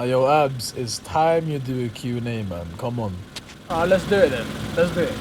Yo, Abs, it's time you do a Q&A, man. Come on. Alright, let's do it then. Let's do it.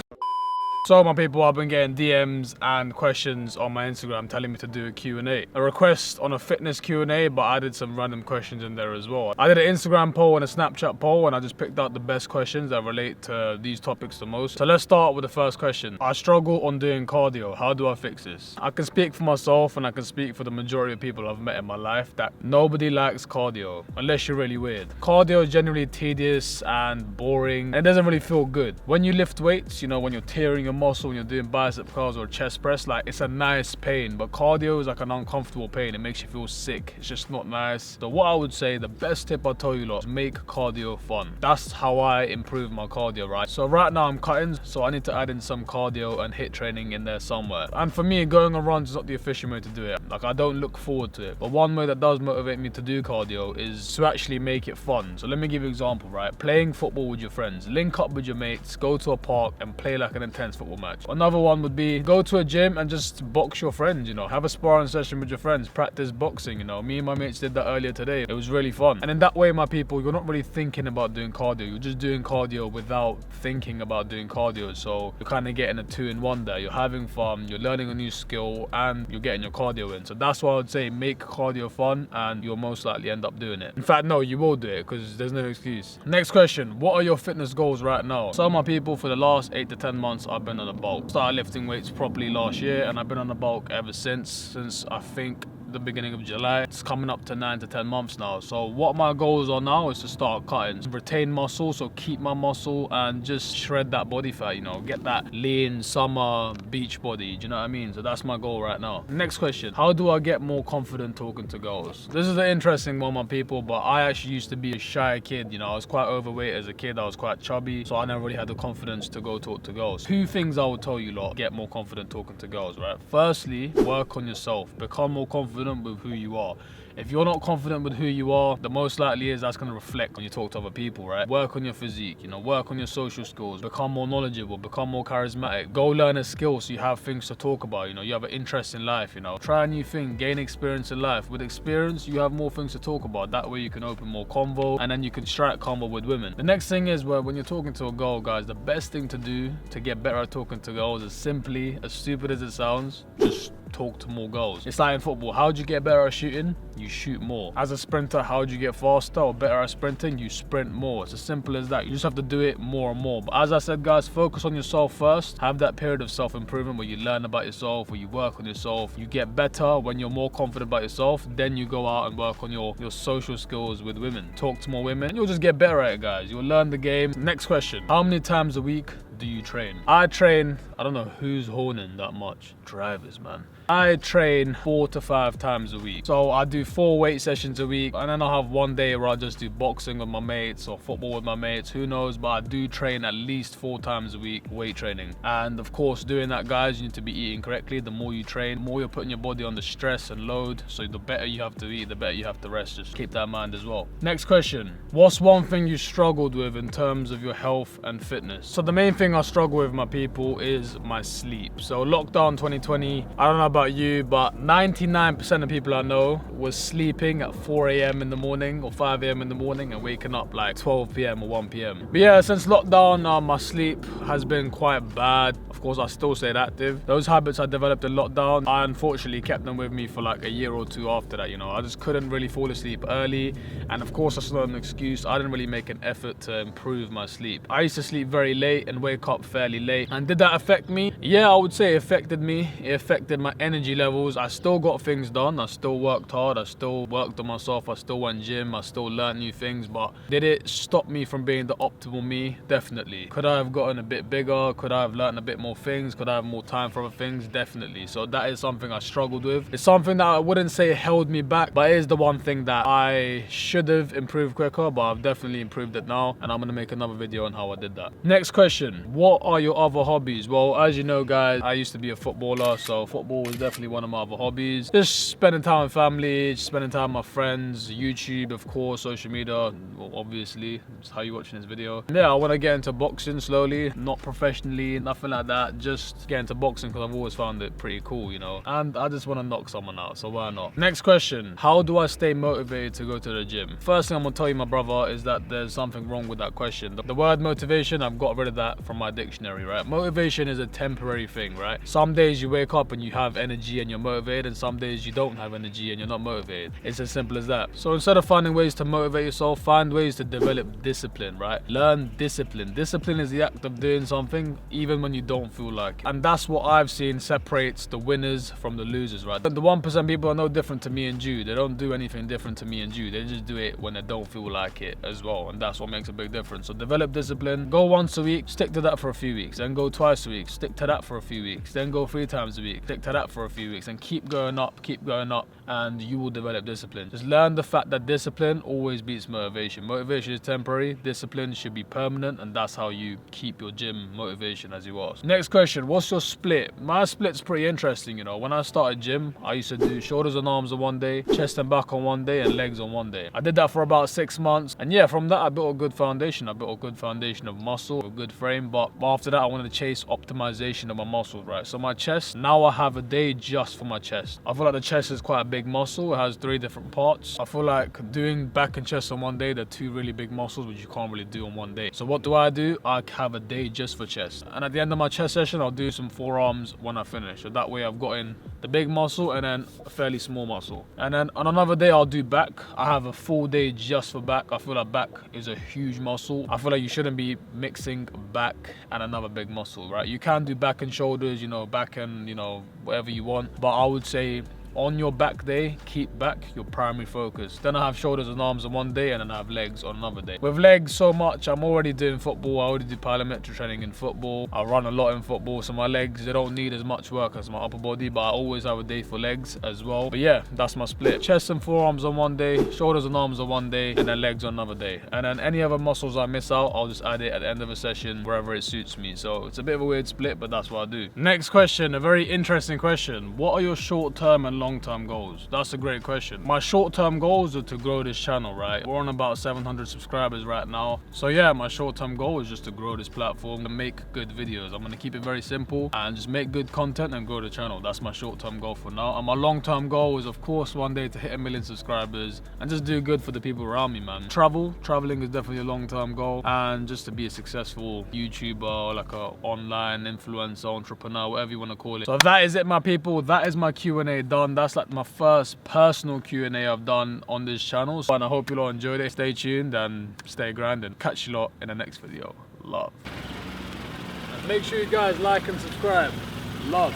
So my people, I've been getting DMs and questions on my Instagram telling me to do a Q&A. A request on a fitness Q&A, but I did some random questions in there as well. I did an Instagram poll and a Snapchat poll, and I just picked out the best questions that relate to these topics the most. So let's start with the first question. I struggle on doing cardio. How do I fix this? I can speak for myself and I can speak for the majority of people I've met in my life that nobody likes cardio, unless you're really weird. Cardio is generally tedious and boring, and it doesn't really feel good. When you lift weights, you know, when you're tearing your muscle, when you're doing bicep curls or chest press, like, it's a nice pain, but cardio is like an uncomfortable pain. It makes you feel sick. It's just not nice. So what I would say, the best tip I'll tell you lot is make cardio fun. That's how I improve my cardio, right? So right now I'm cutting, so I need to add in some cardio and HIIT training in there somewhere. And for me, going on runs is not the efficient way to do it. Like, I don't look forward to it. But one way that does motivate me to do cardio is to actually make it fun. So let me give you an example, right? Playing football with your friends. Link up with your mates, go to a park and play like an intense football match. Another one would be go to a gym and just box your friends, you know, have a sparring session with your friends, practice boxing, you know. Me and my mates did that earlier today. It was really fun. And in that way, my people, you're not really thinking about doing cardio. You're just doing cardio without thinking about doing cardio. So you're kind of getting a 2-in-1 there. You're having fun, you're learning a new skill, and you're getting your cardio in. So that's why I would say make cardio fun, and you'll most likely end up doing it. In fact, no, you will do it because there's no excuse. Next question. What are your fitness goals right now? So my people, for the last 8 to 10 months, I've been on a bulk. Started lifting weights properly last year, and I've been on the bulk ever since I think the beginning of July. It's coming up to 9 to 10 months now. So what my goals are now is to start cutting, retain muscle, so keep my muscle and just shred that body fat, you know, get that lean summer beach body. Do you know what I mean? So that's my goal right now. Next question. How do I get more confident talking to girls? This is an interesting one, my people, but I actually used to be a shy kid. You know, I was quite overweight as a kid. I was quite chubby, so I never really had the confidence to go talk to girls. 2 things I would tell you lot, get more confident talking to girls, right? Firstly, work on yourself. Become more confident with who you are. If you're not confident with who you are, the most likely is that's going to reflect when you talk to other people, right? Work on your physique, you know, work on your social skills, become more knowledgeable, become more charismatic, go learn a skill so you have things to talk about, you know, you have an interest in life, you know, try a new thing, gain experience in life. With experience, you have more things to talk about. That way you can open more convo, and then you can strike convo with women. The next thing is, when you're talking to a girl, guys, the best thing to do to get better at talking to girls is simply, as stupid as it sounds, just talk to more girls. It's like in football. How do you get better at shooting? You shoot more. As a sprinter, how do you get faster or better at sprinting? You sprint more. It's as simple as that. You just have to do it more and more. But as I said, guys, focus on yourself first. Have that period of self-improvement where you learn about yourself, where you work on yourself. You get better when you're more confident about yourself. Then you go out and work on your social skills with women. Talk to more women. You'll just get better at it, guys. You'll learn the game. Next question. How many times a week do you train? I train, I don't know who's horning that much. Drivers, man. I train 4 to 5 times a week. So I do 4 weight sessions a week, and then I'll have one day where I just do boxing with my mates or football with my mates, who knows, but I do train at least 4 times a week, weight training. And of course, doing that, guys, you need to be eating correctly. The more you train, the more you're putting your body under stress and load, so the better you have to eat, the better you have to rest. Just keep that in mind as well. Next question. What's one thing you struggled with in terms of your health and fitness? So the main thing I struggle with, my people, is my sleep. So lockdown 2020, I don't know about you, but 99% of people I know was sleeping at 4 a.m. in the morning or 5 a.m. in the morning and waking up like 12 p.m. or 1 p.m. But yeah, since lockdown, my sleep has been quite bad. Of course, I still stayed active. Those habits I developed in lockdown, I unfortunately kept them with me for like a year or 2 after that, you know. I just couldn't really fall asleep early, and of course that's not an excuse. I didn't really make an effort to improve my sleep. I used to sleep very late and wake up fairly late. And did that affect me? Yeah, I would say it affected me. It affected my energy levels. I still got things done. I still worked hard. I still worked on myself. I still went gym. I still learned new things. But did it stop me from being the optimal me? Definitely. Could I have gotten a bit bigger? Could I have learned a bit more things? Could I have more time for other things? Definitely. So that is something I struggled with. It's something that I wouldn't say held me back, but it is the one thing that I should have improved quicker, but I've definitely improved it now, and I'm going to make another video on how I did that. Next question. What are your other hobbies? Well, as you know, guys, I used to be a footballer, so football was is definitely one of my other hobbies. Just spending time with family, just spending time with my friends, YouTube, of course, social media, well, obviously, it's how you're watching this video. Yeah, I want to get into boxing slowly, not professionally, nothing like that, just get into boxing because I've always found it pretty cool, you know, and I just want to knock someone out, so why not? Next question, how do I stay motivated to go to the gym? First thing I'm going to tell you, my brother, is that there's something wrong with that question. The word motivation, I've got rid of that from my dictionary, right? Motivation is a temporary thing, right? Some days you wake up and you have energy and you're motivated, and some days you don't have energy and you're not motivated. It's as simple as that. So instead of finding ways to motivate yourself, find ways to develop discipline, right? Learn discipline. Discipline is the act of doing something even when you don't feel like it. And that's what I've seen separates the winners from the losers, right? The 1% people are no different to me and Jude. They don't do anything different to me and Jude. They just do it when they don't feel like it as well. And that's what makes a big difference. So develop discipline. Go once a week, stick to that for a few weeks. Then go twice a week, stick to that for a few weeks. Then go 3 times a week, stick to that for a few weeks. And keep going up, and you will develop discipline. Just learn the fact that discipline always beats motivation. Motivation is temporary, discipline should be permanent, and that's how you keep your gym motivation, as you asked. Next question, what's your split? My split's pretty interesting, you know. When I started gym, I used to do shoulders and arms on one day, chest and back on one day, and legs on one day. I did that for about 6 months, and yeah, from that I built a good foundation. I built a good foundation of muscle, a good frame, but after that I wanted to chase optimization of my muscles, right? So my chest, now I have a day just for my chest. I feel like the chest is quite a big muscle. It has 3 different parts. I feel like doing back and chest on one day, they're 2 really big muscles which you can't really do on one day. So what do? I have a day just for chest, and at the end of my chest session I'll do some forearms when I finish, so that way I've got in the big muscle and then a fairly small muscle. And then on another day I'll do back. I have a full day just for back. I feel like back is a huge muscle. I feel like you shouldn't be mixing back and another big muscle, right? You can do back and shoulders, you know, back and, you know, whatever you want, but I would say on your back day, keep back your primary focus. Then I have shoulders and arms on one day, and then I have legs on another day. With legs so much, I'm already doing football. I already do plyometric training in football. I run a lot in football, so my legs, they don't need as much work as my upper body, but I always have a day for legs as well. But yeah, that's my split. Chest and forearms on one day, shoulders and arms on one day, and then legs on another day. And then any other muscles I miss out, I'll just add it at the end of a session, wherever it suits me. So it's a bit of a weird split, but that's what I do. Next question, a very interesting question. What are your short-term and long-term goals? That's a great question. My short-term goals are to grow this channel, right? We're on about 700 subscribers right now. So yeah, my short-term goal is just to grow this platform and make good videos. I'm gonna keep it very simple and just make good content and grow the channel. That's my short-term goal for now. And my long-term goal is, of course, one day to hit 1 million subscribers and just do good for the people around me, man. Traveling is definitely a long-term goal, and just to be a successful YouTuber or like a online influencer, entrepreneur, whatever you want to call it. So that is it, my people. That is my Q&A done. That's like my first personal Q&A I've done on this channel, and I hope you all enjoyed it. Stay tuned and stay grinding. Catch you lot in the next video. Love. And make sure you guys like and subscribe. Love.